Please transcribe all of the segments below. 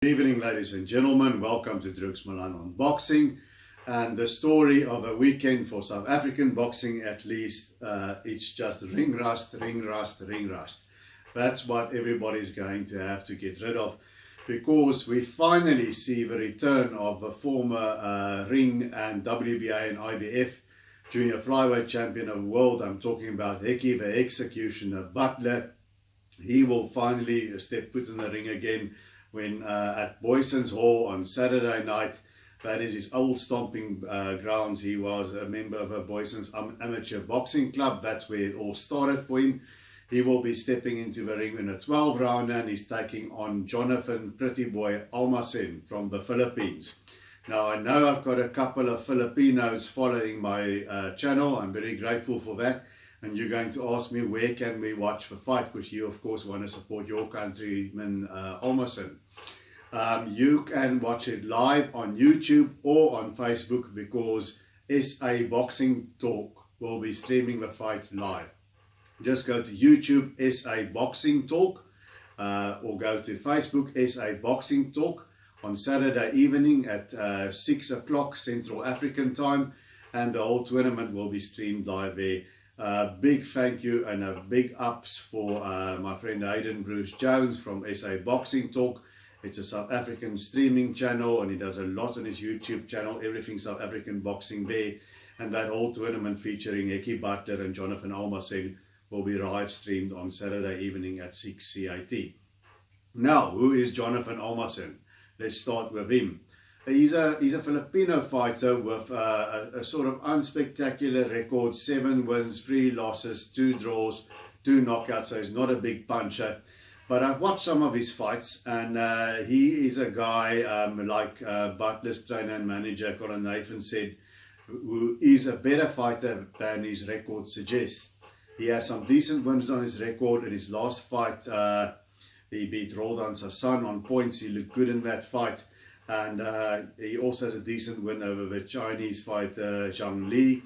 Good evening, ladies and gentlemen. Welcome to Drugs Milan Unboxing. And the story of a weekend for South African boxing, at least, it's just ring rust, ring rust, ring rust. That's what everybody's going to have to get rid of, because we finally see the return of a former ring and WBA and IBF junior flyweight champion of the world. I'm talking about Hekkie, the executioner Budler. He will finally step foot in the ring again when at Boyson's Hall on Saturday night. That is his old stomping grounds. He was a member of a Boyson's amateur boxing club. That's where it all started for him. He will be stepping into the ring in a 12-rounder, and he's taking on Jonathan Pretty Boy Almacen from the Philippines. Now, I know I've got a couple of Filipinos following my channel. I'm very grateful for that. And you're going to ask me, where can we watch the fight? Because you, of course, want to support your countryman, Almacen. You can watch it live on YouTube or on Facebook, because SA Boxing Talk will be streaming the fight live. Just go to YouTube, SA Boxing Talk, or go to Facebook, SA Boxing Talk, on Saturday evening at 6 o'clock Central African time, and the whole tournament will be streamed live there. Big thank you and a big ups for my friend Hayden Bruce Jones from SA Boxing Talk. It's a South African streaming channel, and he does a lot on his YouTube channel, everything South African boxing there. And that whole tournament featuring Hekkie, Budler and Jonathan Almacen will be live streamed on Saturday evening at 6 CAT. Now, who is Jonathan Almacen? Let's start with him. He's a Filipino fighter with a sort of unspectacular record: 7 wins, 3 losses, 2 draws, 2 knockouts. So he's not a big puncher. But I've watched some of his fights, and he is a guy like Butler's trainer and manager Colin Nathan said, who is a better fighter than his record suggests. He has some decent wins on his record. In his last fight, he beat Roldan Sasson on points. He looked good in that fight. And he also has a decent win over the Chinese fighter Zhang Li.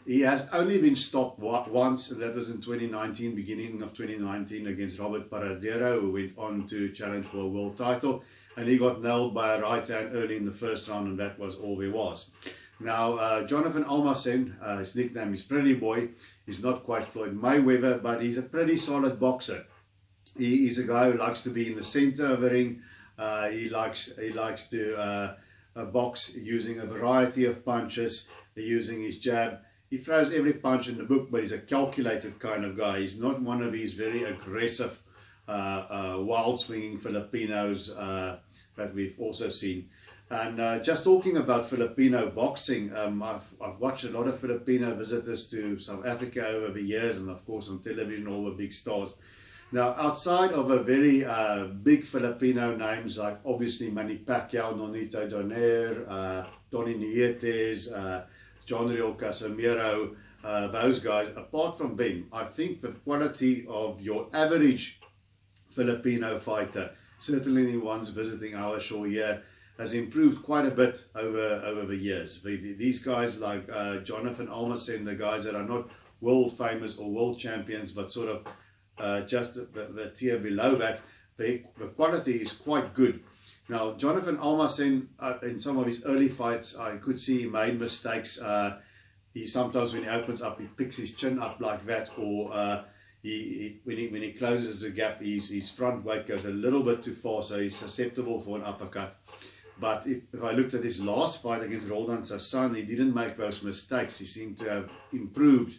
He has only been stopped once, and that was in 2019, beginning of 2019, against Robert Paradero, who went on to challenge for a world title. And he got nailed by a right hand early in the first round, and that was all there was. Now, Jonathan Almacen, his nickname is Pretty Boy. He's not quite Floyd Mayweather, but he's a pretty solid boxer. He is a guy who likes to be in the center of the ring. He likes to box using a variety of punches, using his jab. He throws every punch in the book, but he's a calculated kind of guy. He's not one of these very aggressive, wild swinging Filipinos that we've also seen. And just talking about Filipino boxing, I've watched a lot of Filipino visitors to South Africa over the years, and of course on television, all the big stars. Now, outside of a very big Filipino names like obviously Manny Pacquiao, Nonito Donaire, Tony Nietes, John Riel Casimiro, those guys, apart from them, I think the quality of your average Filipino fighter, certainly the ones visiting our show here, has improved quite a bit over the years. These guys like Jonathan Almacen, the guys that are not world famous or world champions, but sort of just the tier below that, the quality is quite good. Now, Jonathan Almacen, in some of his early fights, I could see he made mistakes. He sometimes, when he opens up, he picks his chin up like that, or when he closes the gap, his front weight goes a little bit too far, so he's susceptible for an uppercut. But if I looked at his last fight against Roldan Sasson, he didn't make those mistakes. He seemed to have improved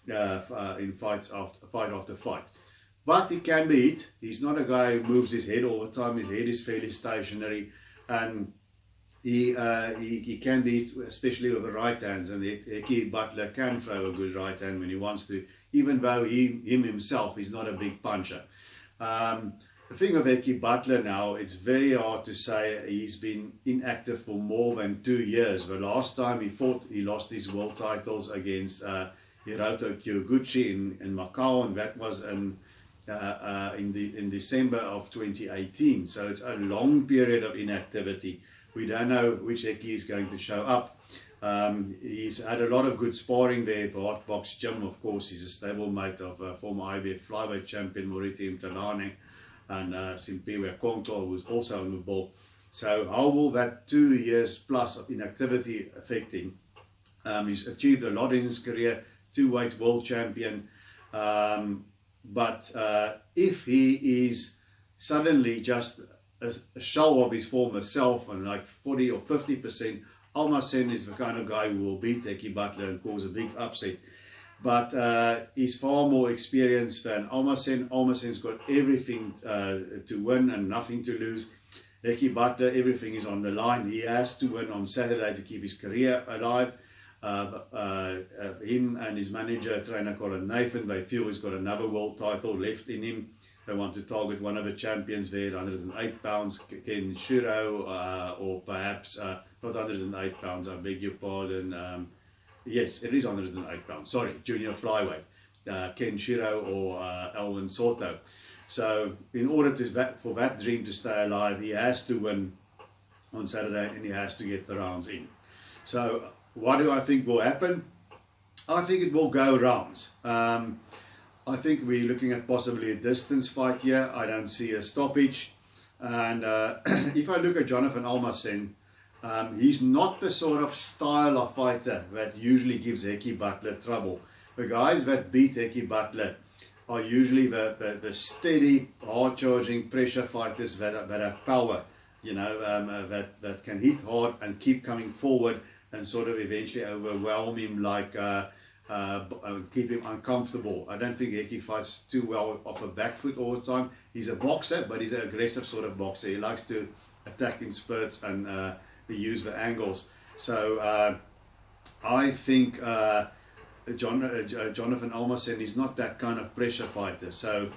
in fight after fight. But he can be hit. He's not a guy who moves his head all the time. His head is fairly stationary, and he can be hit, especially with the right hands. And Hekkie Budler can throw a good right hand when he wants to, even though himself is not a big puncher. The thing of Hekkie Budler now, it's very hard to say. He's been inactive for more than 2 years. The last time he fought, he lost his world titles against Hiroto Kyoguchi in Macau, and that was in December of 2018. So it's a long period of inactivity. We don't know which Hekkie is going to show up. He's had a lot of good sparring there for Hotbox Gym. Of course, he's a stablemate of former IBF flyweight champion Moriti Mtalane. and Simpiwe Konto, who's also on the ball. So how will that 2 years plus of inactivity affect him? He's achieved a lot in his career, 2-weight world champion, but if he is suddenly just a shell of his former self and like 40 or 50%, Almacen is the kind of guy who will beat Hekkie Budler and cause a big upset. But he's far more experienced than Almacen. Almacen's got everything to win and nothing to lose. Hekkie Budler, everything is on the line. He has to win on Saturday to keep his career alive. Him and his manager, trainer Colin Nathan, they feel he's got another world title left in him. They want to target one of the champions there, 108 pounds, Ken Shiro, or perhaps not 108 pounds, I beg your pardon. Yes, it is 108 pounds, sorry, junior flyweight, Ken Shiro or Alvin Soto. So in order for that dream to stay alive, he has to win on Saturday and he has to get the rounds in. So what do I think will happen? I think it will go rounds. I think we're looking at possibly a distance fight here. I don't see a stoppage. And if I look at Jonathan Almacen, he's not the sort of style of fighter that usually gives Hekkie Budler trouble. The guys that beat Hekkie Budler are usually the steady, hard-charging pressure fighters that have power, you know, that can hit hard and keep coming forward and sort of eventually overwhelm him, like keep him uncomfortable. I don't think Hekkie fights too well off a back foot all the time. He's a boxer, but he's an aggressive sort of boxer. He likes to attack in spurts and use the angles. So I think Jonathan Almacen is not that kind of pressure fighter. So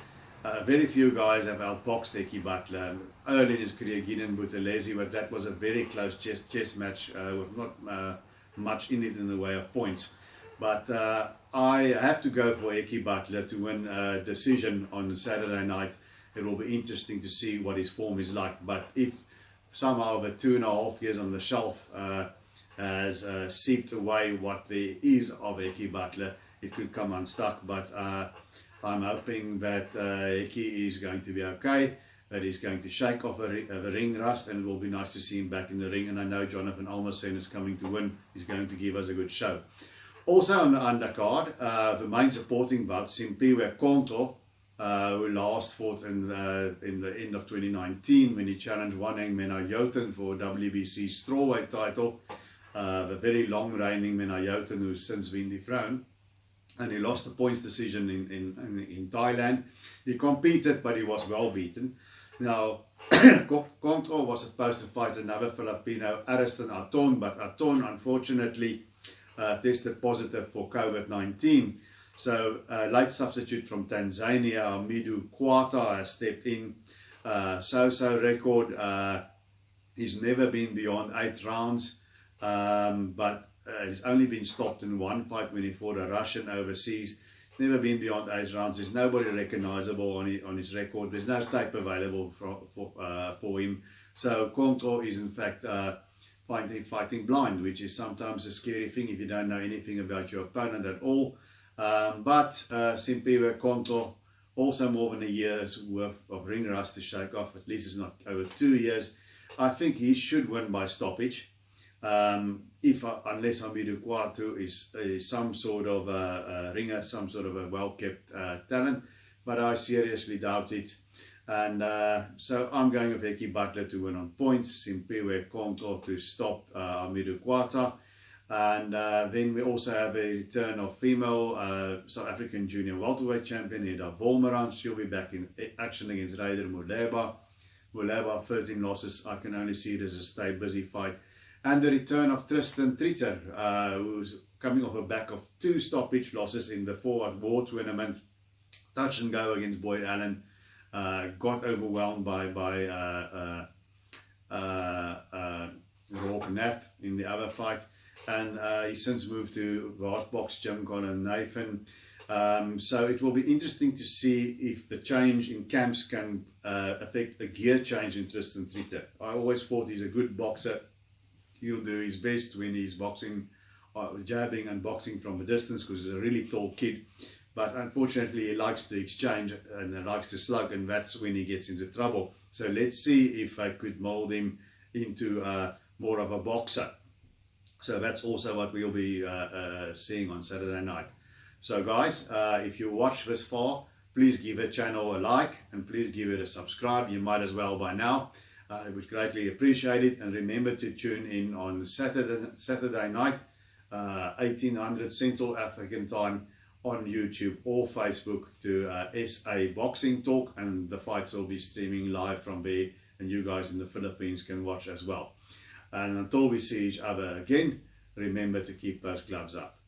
very few guys have outboxed Hekkie Budler. Early in his career, Gideon Buthelezi, but that was a very close chess match with not much in it in the way of points. But I have to go for Hekkie Budler to win a decision on Saturday night. It will be interesting to see what his form is like. But if somehow the 2.5 years on the shelf has seeped away what there is of Hekkie Budler, it could come unstuck. But I'm hoping that Hekkie is going to be okay, that he's going to shake off the ring rust, and it will be nice to see him back in the ring. And I know Jonathan Almacen is coming to win. He's going to give us a good show. Also on the undercard, the main supporting bout, Simpiwe Konto, who last fought in the end of 2019 when he challenged Waneng Menayoten for WBC strawweight title. The very long reigning Menayoten, who's since been dethroned. And he lost the points decision in Thailand. He competed, but he was well beaten. Now, Konto was supposed to fight another Filipino, Ariston Aton, but Aton unfortunately tested positive for COVID-19. So late substitute from Tanzania, Midu Kwata, has stepped in. So record, he's never been beyond 8 rounds, but he's only been stopped in one fight when he fought a Russian overseas. Never been beyond 8 rounds. There's nobody recognizable on his record. There's no tape available for him. So Konto is in fact fighting blind, which is sometimes a scary thing if you don't know anything about your opponent at all. But Simpiwe Konto, also more than a year's worth of ring rust to shake off. At least it's not over 2 years. I think he should win by stoppage. Unless Amidu Kwatu is some sort of a ringer, some sort of a well-kept talent, but I seriously doubt it. And so I'm going with Hekkie Budler to win on points, Simpiwe Konto to stop Amidu Kwata. And then we also have a return of female South African junior welterweight champion, Ida Volmerans. She'll be back in action against Raider Muleba. Muleba, 13 losses. I can only see it as a stay busy fight. And the return of Tristan Tritter, who's coming off the back of 2 stoppage losses in the 4 War tournament. Touch and go against Boyd Allen. Got overwhelmed by Rourke Knapp in the other fight. And he's since moved to the hot box gym, Colin Nathan. So it will be interesting to see if the change in camps can affect a gear change in Tristan Tritter. I always thought he's a good boxer. He'll do his best when he's boxing, jabbing and boxing from a distance, because he's a really tall kid. but unfortunately he likes to exchange and he likes to slug, and that's when he gets into trouble. So let's see if I could mold him into more of a boxer. So that's also what we'll be seeing on Saturday night. So guys, if you watch this far, please give the channel a like and please give it a subscribe. You might as well by now. I would greatly appreciate it, and remember to tune in on Saturday night, 1800 Central African time on YouTube or Facebook to SA Boxing Talk, and the fights will be streaming live from there, and you guys in the Philippines can watch as well. And until we see each other again, remember to keep those gloves up.